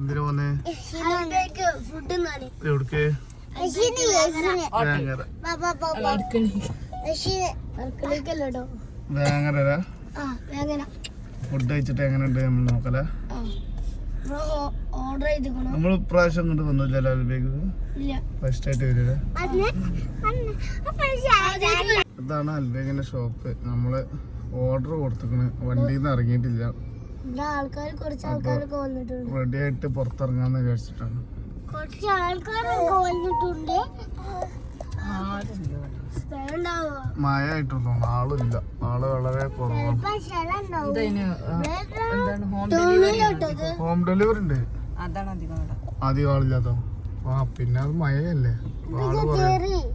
എന്തിനു പോന്നേ? എവിടേക്ക്? വേങ്ങര. ഫുഡ് കഴിച്ചിട്ട് എങ്ങനെയുണ്ട് നമ്മൾ നോക്കലേ. നമ്മൾ ഇപ്രാവശ്യം കൊണ്ട് വന്നില്ലല്ലോ അൽബേക്ക്. ഫസ്റ്റ് ആയിട്ട് വരിക. ഇതാണ് അൽബേക്കിന്റെ ഷോപ്പ്. നമ്മള് ഓർഡർ കൊടുത്തിക്കണ്, വണ്ടിയിൽ നിന്ന് ഇറങ്ങിയിട്ടില്ല. റെഡി ആയിട്ട് പുറത്തിറങ്ങാന്ന് വിചാരിച്ചിട്ടാണ്. മഴ ആയിട്ടുണ്ടോ? ആളില്ല, ആള് വളരെ കുറവാണ്. ഹോം ഡെലിവറി ഉണ്ട്, അധികം ആളില്ലാത്തോ. ആ പിന്നെ അത് മഴയല്ലേ, ആള് കുറയും.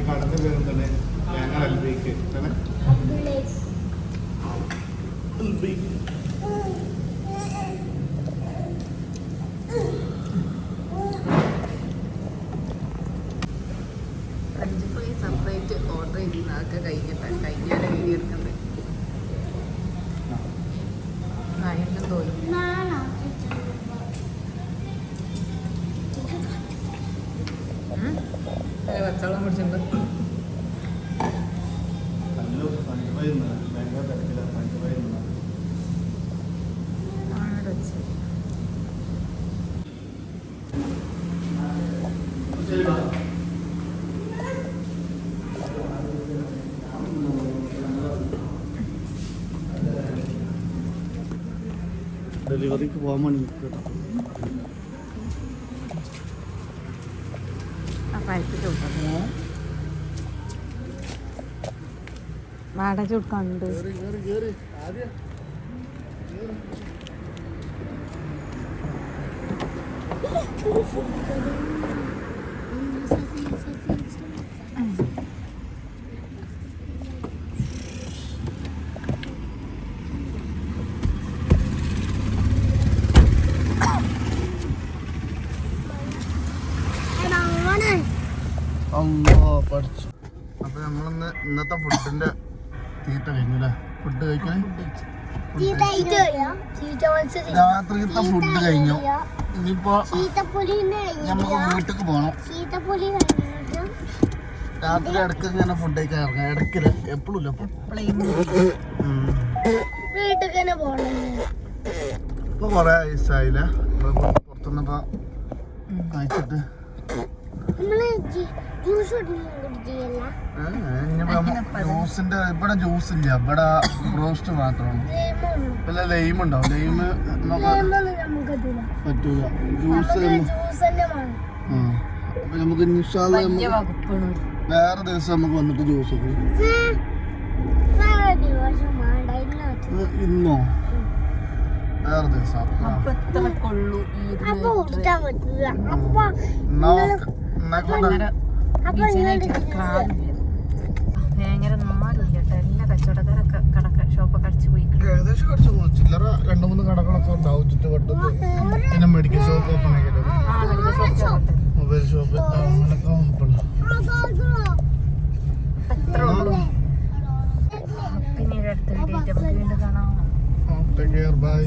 കടന്റെ പേരും തന്നെ ഞങ്ങൾ അൽബേക്ക് തന്നെ. ഫ്രഞ്ച് ഫ്രൈ സെപ്പറേറ്റ് ഓർഡർ ചെയ്തിരുന്നതൊക്കെ കഴിഞ്ഞാലേ വീഡിയോ എടുക്കണ്ടേ. നായെല്ലാം തോന്നി പച്ചവെള്ളം കുടിച്ചിട്ടുണ്ട്. ഡെലിവറിക്ക് പോകാൻ വേണ്ടി വാടക ചുടുക്കാണ്ട് പഠിച്ചു. അപ്പൊ നമ്മളിന്ന് ഇന്നത്തെ ഫുഡിന്റെ തീറ്റ കഴിഞ്ഞല്ലേ? ഫുഡ് കഴിക്കാൻ രാത്രിത്തെ ഫുഡ് കഴിഞ്ഞു. ഇനിയിപ്പോ നമുക്ക് വീട്ടിക്ക് പോണം. രാത്രി ഇടയ്ക്ക് ഇങ്ങനെ ഫുഡ് കഴിക്കാൻ ഇറങ്ങാം. ഇടയ്ക്കില്ല, എപ്പോഴും ഇല്ല. ഇപ്പൊ കൊറേ ഐസായില്ലേ പുറത്തുനിന്നപ്പോ കഴിച്ചിട്ട്. ജ്യൂസിന്റെ ഇവിടെ ജ്യൂസ് ഇല്ല, ഇവിടെ റോസ്റ്റ് മാത്രമാണ്. പിന്നെ ലൈം ഉണ്ടാവും. ലൈം പറ്റൂല. ജ്യൂസ് അപ്പൊ നമുക്ക് വേറെ ദിവസം നമുക്ക് വന്നിട്ട് ജ്യൂസ് ഇന്നോ വേറെ ദിവസം ഭയങ്കര നാലില്ല കേട്ടോ. എല്ലാ കച്ചവടക്കാരൊക്കെ ഷോപ്പൊക്കെ അടിച്ചു പോയി. ഏകദേശം കുറച്ച് ചില്ലറ 2-3 കടകളൊക്കെ ഉണ്ടാവും ചുറ്റുവട്ടത്ത്. പിന്നെ മെഡിക്കൽ ഷോപ്പ് ഓപ്പൺ ആക്കിയിട്ടുണ്ട്, മൊബൈൽ ഷോപ്പ് അങ്ങനെയൊക്കെ ഓപ്പൺ. എത്ര ഉള്ളൂ. പിന്നീട് അടുത്ത വീഡിയോ നമുക്ക് വീണ്ടും കാണാം. Take care, by.